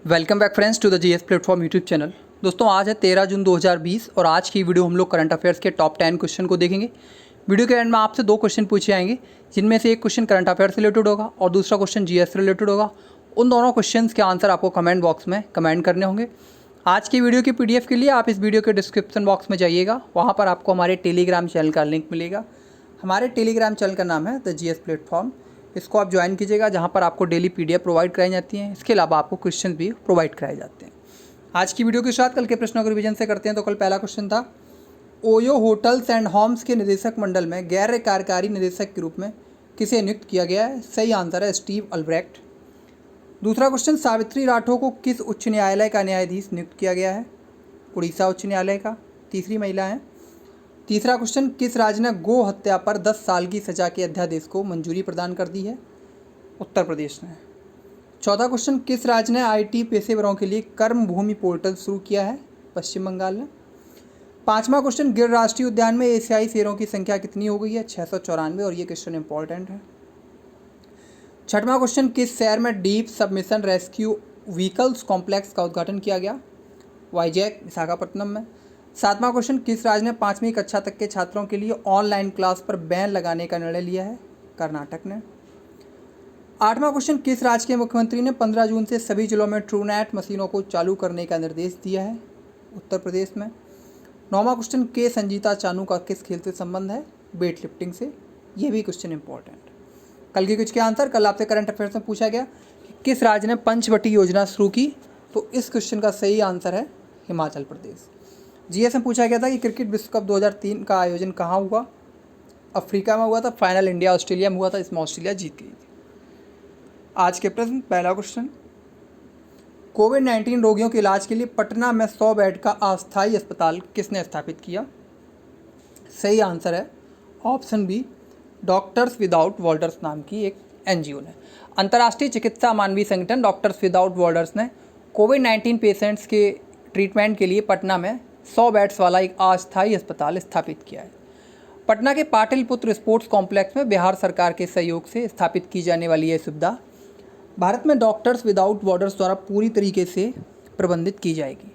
Welcome back friends to the GS platform YouTube channel. दोस्तों आज है 13 जून 2020 और आज की वीडियो हम लोग करंट अफेयर्स के टॉप 10 क्वेश्चन को देखेंगे। वीडियो के एंड में आपसे दो क्वेश्चन पूछे जाएंगे, जिनमें से एक क्वेश्चन करंट अफेयर्स रिलेटेड होगा और दूसरा क्वेश्चन जीएस रिलेटेड होगा। उन दोनों क्वेश्चन के आंसर आपको कमेंट बॉक्स में कमेंट करने होंगे। आज की वीडियो की पीडीएफ के लिए आप इस वीडियो के डिस्क्रिप्शन बॉक्स में जाइएगा, वहाँ पर आपको हमारे टेलीग्राम चैनल का लिंक मिलेगा। हमारे टेलीग्राम चैनल का नाम है द जीएस प्लेटफॉर्म। इसको आप ज्वाइन कीजिएगा, जहाँ पर आपको डेली पीडीएफ प्रोवाइड कराई जाती हैं। इसके अलावा आपको क्वेश्चन भी प्रोवाइड कराए जाते हैं। आज की वीडियो के साथ कल के प्रश्नों को रिवीजन से करते हैं। तो कल पहला क्वेश्चन था, ओयो होटल्स एंड होम्स के निदेशक मंडल में गैर कार्यकारी निदेशक के रूप में किसे नियुक्त किया गया है? सही आंसर है स्टीव अल्ब्रेक्ट। दूसरा क्वेश्चन, सावित्री राठौर को किस उच्च न्यायालय का न्यायाधीश नियुक्त किया गया है? उड़ीसा उच्च न्यायालय का, तीसरी महिला है। तीसरा क्वेश्चन, किस राज्य ने गो हत्या पर 10 साल की सजा के अध्यादेश को मंजूरी प्रदान कर दी है? उत्तर प्रदेश ने। चौथा क्वेश्चन, किस राज्य ने आईटी पेशेवरों के लिए कर्म भूमि पोर्टल शुरू किया है? पश्चिम बंगाल ने। पांचवा क्वेश्चन, गिर राष्ट्रीय उद्यान में एशियाई शेरों की संख्या कितनी हो गई है? 694, और ये क्वेश्चन इंपॉर्टेंट है। छठवां क्वेश्चन, किस शहर में deep submission rescue vehicles complex का उद्घाटन किया गया? वाईजैक, विशाखापट्टनम में। सातवां क्वेश्चन, किस राज्य ने 5वीं कक्षा तक के छात्रों के लिए ऑनलाइन क्लास पर बैन लगाने का निर्णय लिया है? कर्नाटक ने। आठवां क्वेश्चन, किस राज्य के मुख्यमंत्री ने 15 जून से सभी जिलों में ट्रूनेट मशीनों को चालू करने का निर्देश दिया है? उत्तर प्रदेश में। नौवां क्वेश्चन, के संजीता चानू का किस खेल से संबंध है? वेट लिफ्टिंग से। यह भी क्वेश्चन इंपॉर्टेंट। कल के कुछ के आंसर, कल आपसे करंट अफेयर्स में पूछा गया कि किस राज्य ने पंचवटी योजना शुरू की, तो इस क्वेश्चन का सही आंसर है हिमाचल प्रदेश। जीएस में पूछा गया था कि क्रिकेट विश्व कप 2003 का आयोजन कहाँ हुआ? अफ्रीका में हुआ था। फाइनल इंडिया ऑस्ट्रेलिया में हुआ था, इसमें ऑस्ट्रेलिया जीत गई थी। आज के प्रश्न, पहला क्वेश्चन, कोविड-19 रोगियों के इलाज के लिए पटना में 100 बेड का अस्थायी अस्पताल किसने स्थापित किया? सही आंसर है option B, doctors without borders नाम की एक एनजीओ ने। अंतर्राष्ट्रीय चिकित्सा मानवीय संगठन डॉक्टर्स विदाउट बॉर्डर्स ने कोविड-19 पेशेंट्स के ट्रीटमेंट के लिए पटना में 100 बेड्स वाला एक अस्थायी अस्पताल स्थापित किया है। पटना के पाटलिपुत्र स्पोर्ट्स कॉम्प्लेक्स में बिहार सरकार के सहयोग से स्थापित की जाने वाली यह सुविधा भारत में डॉक्टर्स विदाउट बॉर्डर्स द्वारा पूरी तरीके से प्रबंधित की जाएगी।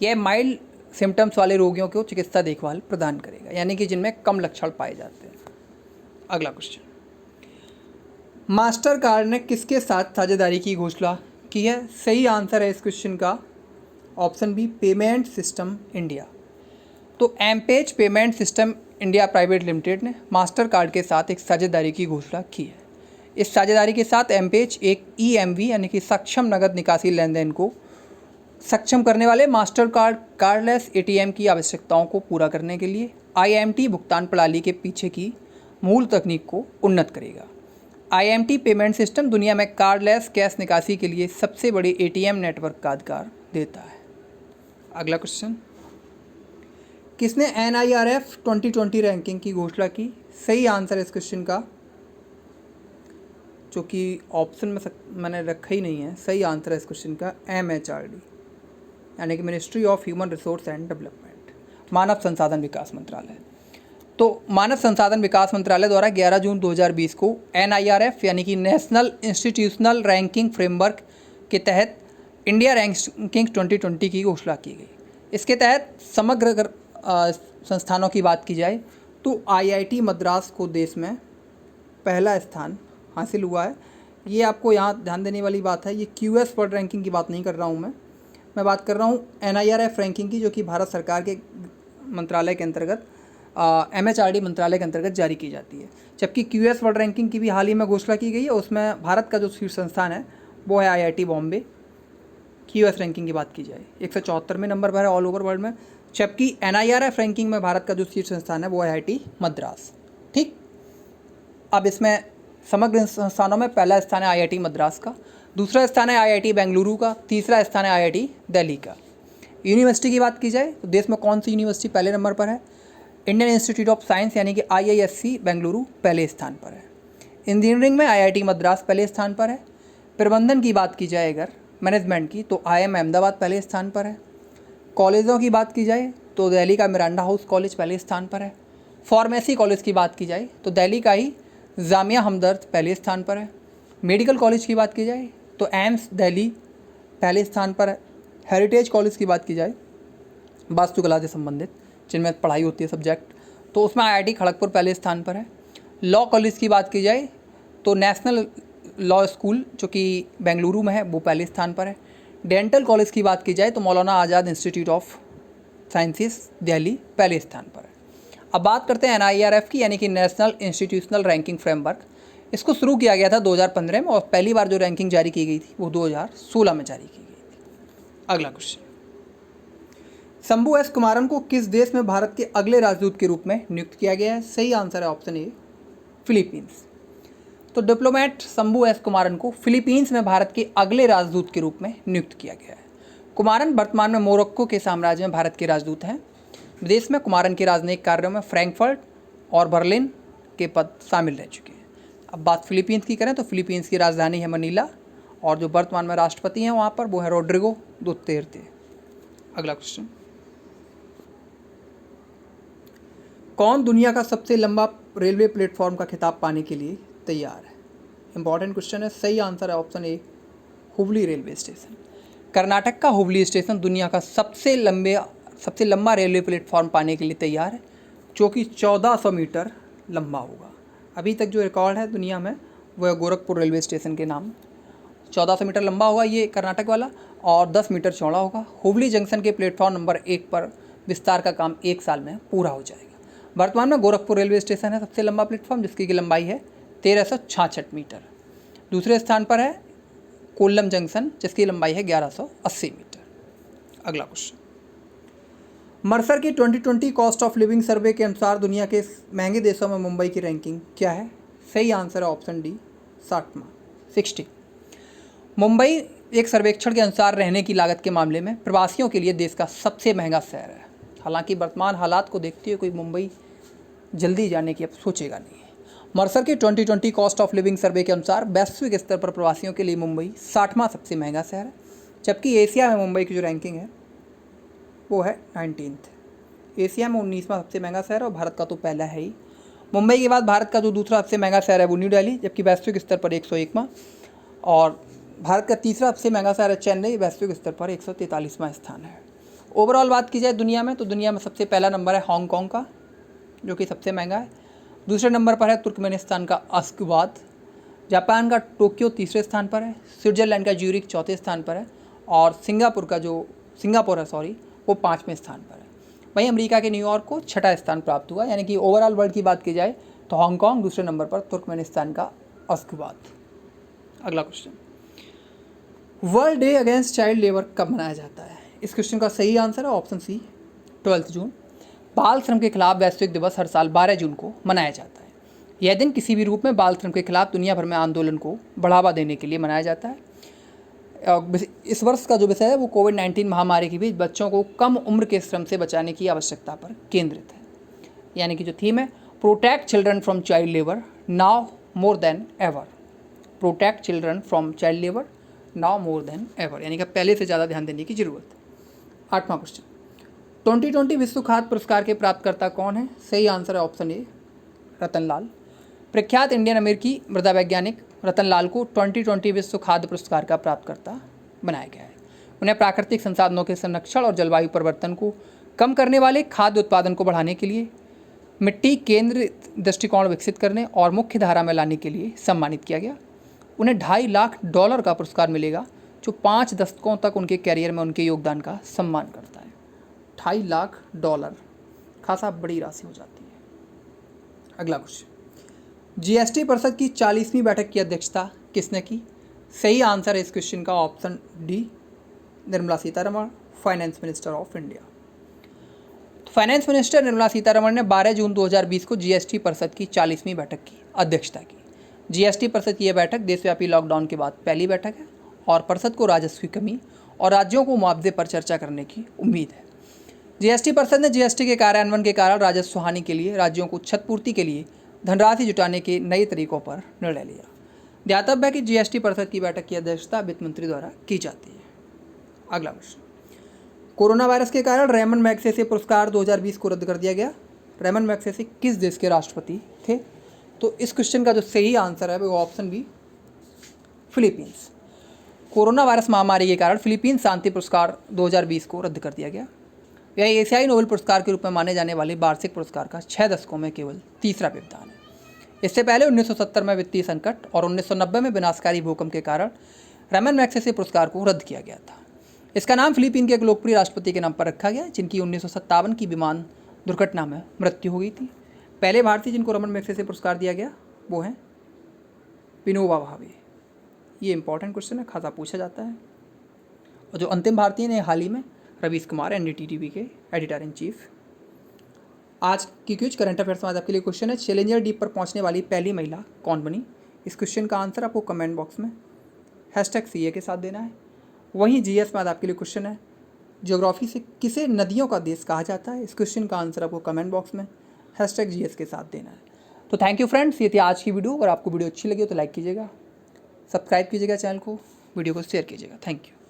यह माइल्ड सिम्टम्स वाले रोगियों को चिकित्सा देखभाल प्रदान करेगा, यानी कि जिनमें कम लक्षण पाए जाते हैं। अगला क्वेश्चन, मास्टर कार्ड ने किसके साथ साझेदारी की घोषणा की है? सही आंसर है इस क्वेश्चन का option B, payment system India. तो एमपेज payment system India private limited ने मास्टर कार्ड के साथ एक साझेदारी की घोषणा की है। इस साझेदारी के साथ एमपेज एक ईएमवी यानी कि सक्षम नगद निकासी लेन देन को सक्षम करने वाले मास्टर कार्ड कार्डलेस एटीएम की आवश्यकताओं को पूरा करने के लिए आईएमटी भुगतान प्रणाली के पीछे की मूल तकनीक को उन्नत करेगा। आईएमटी पेमेंट सिस्टम दुनिया में कार्डलेस कैश निकासी के लिए सबसे बड़े एटीएम नेटवर्क का अधिकार देता है। अगला क्वेश्चन, किसने NIRF 2020 रैंकिंग की घोषणा की? सही आंसर है इस क्वेश्चन का, जो कि ऑप्शन में मैंने रखा ही नहीं है। सही आंसर है इस क्वेश्चन का MHRD, यानी कि ministry of human resource and development, मानव संसाधन विकास मंत्रालय। तो मानव संसाधन विकास मंत्रालय द्वारा 11 जून 2020 को NIRF यानी कि नेशनल इंस्टीट्यूशनल रैंकिंग फ्रेमवर्क के तहत इंडिया रैंकिंग 2020 की घोषणा की गई। इसके तहत समग्र संस्थानों की बात की जाए तो IIT मद्रास को देश में पहला स्थान हासिल हुआ है। ये आपको यहाँ ध्यान देने वाली बात है, ये QS वर्ल्ड रैंकिंग की बात नहीं कर रहा हूँ मैं बात कर रहा हूँ NIRF रैंकिंग की, जो कि भारत सरकार के मंत्रालय के अंतर्गत MHRD मंत्रालय के अंतर्गत जारी की जाती है। जबकि QS वर्ल्ड रैंकिंग की भी हाल ही में घोषणा की गई है, उसमें भारत का जो शीर्ष संस्थान है वो है IIT बॉम्बे। QS रैंकिंग की बात की जाए 174वें नंबर पर है ऑल ओवर वर्ल्ड में, जबकि NIRF रैंकिंग में भारत का जो शीर्ष संस्थान है वो है IIT मद्रास। ठीक, अब इसमें समग्र संस्थानों में पहला स्थान है IIT मद्रास का, दूसरा स्थान है IIT बेंगलुरु का, तीसरा स्थान है IIT दिल्ली का। यूनिवर्सिटी की बात की जाए तो देश में कौन सी यूनिवर्सिटी पहले नंबर पर है? इंडियन इंस्टीट्यूट ऑफ साइंस यानी कि IISc बेंगलुरु पहले स्थान पर है। इंजीनियरिंग में IIT मद्रास पहले स्थान पर है। प्रबंधन की बात की जाए अगर मैनेजमेंट की, तो IIM अहमदाबाद पहले स्थान पर है। कॉलेजों की बात की जाए तो दिल्ली का मिरांडा हाउस कॉलेज पहले स्थान पर है। फार्मेसी कॉलेज की बात की जाए तो दिल्ली का ही जामिया हमदर्द पहले स्थान पर है। मेडिकल कॉलेज की बात की जाए तो एम्स दिल्ली पहले स्थान पर है। हेरिटेज कॉलेज की बात की जाए वास्तुकला से संबंधित जिनमें पढ़ाई होती है सब्जेक्ट, तो उसमें IIT खड़गपुर पहले स्थान पर है। लॉ कॉलेज की बात की जाए तो नेशनल लॉ स्कूल जो कि बेंगलुरु में है वो पहले स्थान पर है। डेंटल कॉलेज की बात की जाए तो मौलाना आज़ाद इंस्टीट्यूट ऑफ साइंसेस दिल्ली पहले स्थान पर है। अब बात करते हैं NIRF की, यानी कि नेशनल इंस्टीट्यूशनल रैंकिंग फ्रेमवर्क। इसको शुरू किया गया था 2015 में और पहली बार जो रैंकिंग जारी की गई थी वो 2016 में जारी की गई थी। अगला क्वेश्चन, शंभू एस कुमारन को किस देश में भारत के अगले राजदूत के रूप में नियुक्त किया गया है? सही आंसर है ऑप्शन ए, फिलीपींस। तो डिप्लोमेट शंभू एस कुमारन को फिलीपींस में भारत के अगले राजदूत के रूप में नियुक्त किया गया है। कुमारन वर्तमान में मोरक्को के साम्राज्य में भारत के राजदूत हैं। विदेश में कुमारन के राजनयिक कार्यों में फ्रैंकफर्ट और बर्लिन के पद शामिल रह चुके हैं। अब बात फिलीपींस की करें तो फिलीपींस की राजधानी है मनीला और जो वर्तमान में राष्ट्रपति हैं वहाँ पर वो है रोड्रिगो दुतेर्ते। अगला क्वेश्चन, कौन दुनिया का सबसे लंबा रेलवे प्लेटफॉर्म का खिताब पाने के लिए तैयार है? इंपॉर्टेंट क्वेश्चन है। सही आंसर है option A, Hubli railway station. Karnataka का हुबली स्टेशन दुनिया का सबसे लंबा रेलवे प्लेटफॉर्म पाने के लिए तैयार है, जो कि 1400 मीटर लंबा होगा। अभी तक जो रिकॉर्ड है दुनिया में वह गोरखपुर रेलवे स्टेशन के नाम 1400 मीटर लंबा होगा ये कर्नाटक वाला, और 10 मीटर चौड़ा होगा। हुबली जंक्शन के प्लेटफॉर्म नंबर 1 पर विस्तार का काम 1 साल में पूरा हो जाएगा। वर्तमान में गोरखपुर रेलवे स्टेशन है सबसे लंबा प्लेटफॉर्म, जिसकी लंबाई है 1366 मीटर। दूसरे स्थान पर है कोल्लम जंक्शन, जिसकी लंबाई है 1180 मीटर। अगला क्वेश्चन, मर्सर की 2020 कॉस्ट ऑफ लिविंग सर्वे के अनुसार दुनिया के महंगे देशों में मुंबई की रैंकिंग क्या है? सही आंसर है ऑप्शन डी, 60। मुंबई एक सर्वेक्षण के अनुसार रहने की लागत के मामले में प्रवासियों के लिए देश का सबसे महंगा शहर है। हालांकि वर्तमान हालात को देखते हुए कोई मुंबई जल्दी जाने की अब सोचेगा नहीं है। मर्सर के 2020 कॉस्ट ऑफ लिविंग सर्वे के अनुसार वैश्विक स्तर पर प्रवासियों के लिए मुंबई 60वां सबसे महंगा शहर है, जबकि एशिया में मुंबई की जो रैंकिंग है वो है 19th। एशिया में 19वां सबसे महंगा शहर है और भारत का तो पहला है ही। मुंबई के बाद भारत का जो दूसरा सबसे महंगा शहर है वो न्यू दिल्ली, जबकि वैश्विक स्तर पर 101वां। और भारत का तीसरा सबसे महंगा शहर है चेन्नई, वैश्विक स्तर पर 143वां स्थान है। ओवरऑल बात की जाए दुनिया में, तो दुनिया में सबसे पहला नंबर है हांगकांग का, जो कि सबसे महंगा है। दूसरे नंबर पर है तुर्कमेनिस्तान का अश्गाबाद। जापान का टोक्यो तीसरे स्थान पर है। स्विट्जरलैंड का ज्यूरिख चौथे स्थान पर है। और सिंगापुर है वो 5वें स्थान पर है। वहीं अमेरिका के न्यूयॉर्क को 6ठा स्थान प्राप्त हुआ। यानी कि ओवरऑल वर्ल्ड की बात की जाए तो हांगकांग दूसरे नंबर पर, तुर्कमेनिस्तान का अश्गाबाद। अगला question, world day against child labour कब मनाया जाता है? इस क्वेश्चन का सही आंसर है ऑप्शन सी, 12 जून। बाल श्रम के खिलाफ वैश्विक दिवस हर साल 12 जून को मनाया जाता है। यह दिन किसी भी रूप में बाल श्रम के खिलाफ दुनिया भर में आंदोलन को बढ़ावा देने के लिए मनाया जाता है। इस वर्ष का जो विषय है वो कोविड-19 महामारी के बीच बच्चों को कम उम्र के श्रम से बचाने की आवश्यकता पर केंद्रित है। यानी कि जो थीम है, protect children from child labour now more than ever. Protect children from child labour now more than ever, यानी कि पहले से ज़्यादा ध्यान देने की जरूरत है। 8वां क्वेश्चन, 2020 विश्व खाद्य पुरस्कार के प्राप्तकर्ता कौन है? सही आंसर है ऑप्शन ए, रतनलाल। प्रख्यात इंडियन अमेरिकी मृदा वैज्ञानिक रतनलाल को 2020 विश्व खाद्य पुरस्कार का प्राप्तकर्ता बनाया गया है। उन्हें प्राकृतिक संसाधनों के संरक्षण और जलवायु परिवर्तन को कम करने वाले खाद्य उत्पादन को बढ़ाने के लिए मिट्टी केंद्रित दृष्टिकोण विकसित करने और मुख्य धारा में लाने के लिए सम्मानित किया गया। उन्हें $2.5 लाख का पुरस्कार मिलेगा, जो 5 दशकों तक उनके कैरियर में उनके योगदान का सम्मान करता है। $2.5 लाख खासा बड़ी राशि हो जाती है। अगला क्वेश्चन, जीएसटी परिषद की 40वीं बैठक की अध्यक्षता किसने की? सही आंसर है इस क्वेश्चन का option D, Nirmala Sitharaman, finance minister of India. Finance minister Nirmala Sitharaman ने 12 जून 2020 को जीएसटी परिषद की 40वीं बैठक की अध्यक्षता की। जीएसटी परिषद की यह बैठक देशव्यापी लॉकडाउन के बाद पहली बैठक है और परिषद को राजस्व की कमी और राज्यों को मुआवजे पर चर्चा करने की उम्मीद है। जीएसटी परिषद ने जीएसटी के कार्यान्वयन के कारण राजस्व हानि के लिए राज्यों को क्षतिपूर्ति के लिए धनराशि जुटाने के नए तरीकों पर निर्णय लिया। ध्यातव्य है कि जीएसटी परिषद की बैठक की अध्यक्षता वित्त मंत्री द्वारा की जाती है। अगला क्वेश्चन, कोरोना वायरस के कारण रेमन मैग्सेसे पुरस्कार 2020 को रद्द कर दिया गया। रेमन मैग्सेसे किस देश के राष्ट्रपति थे? तो इस क्वेश्चन का जो सही आंसर है वो option B, Philippines. Corona virus महामारी के कारण फिलीपींस शांति पुरस्कार 2020 को रद्द कर दिया गया। यह एशियाई नोबेल पुरस्कार के रूप में माने जाने वाले वार्षिक पुरस्कार का 6 दशकों में केवल तीसरा व्यवधान है। इससे पहले 1970 में वित्तीय संकट और 1990 में विनाशकारी भूकंप के कारण रामन मैग्सेसे पुरस्कार को रद्द किया गया था। इसका नाम फिलीपीन के एक लोकप्रिय राष्ट्रपति के नाम पर रखा गया, जिनकी 1957 की विमान दुर्घटना में मृत्यु हो गई थी। पहले भारतीय जिनको रामन मैग्सेसे पुरस्कार दिया गया वो हैं विनोबा भावे। ये इंपॉर्टेंट क्वेश्चन है, खासा पूछा जाता है। और जो अंतिम भारतीय ने हाल ही में रवीश कुमार, एनडीटीवी के एडिटर इन चीफ। आज की क्विज करंट अफेयर्स में आज आपके लिए क्वेश्चन है, चैलेंजर डीप पर पहुंचने वाली पहली महिला कौन बनी? इस क्वेश्चन का आंसर आपको कमेंट बॉक्स में #CA के साथ देना है। वहीं जीएस में आज आपके लिए क्वेश्चन है, ज्योग्राफी से किसे नदियों का देश कहा जाता है? इस क्वेश्चन का आंसर आपको कमेंट बॉक्स में #GS के साथ देना है। तो थैंक यू फ्रेंड्स, ये थी आज की वीडियो। अगर आपको वीडियो अच्छी लगी हो तो लाइक कीजिएगा, सब्सक्राइब कीजिएगा चैनल को, वीडियो को शेयर कीजिएगा। Thank you.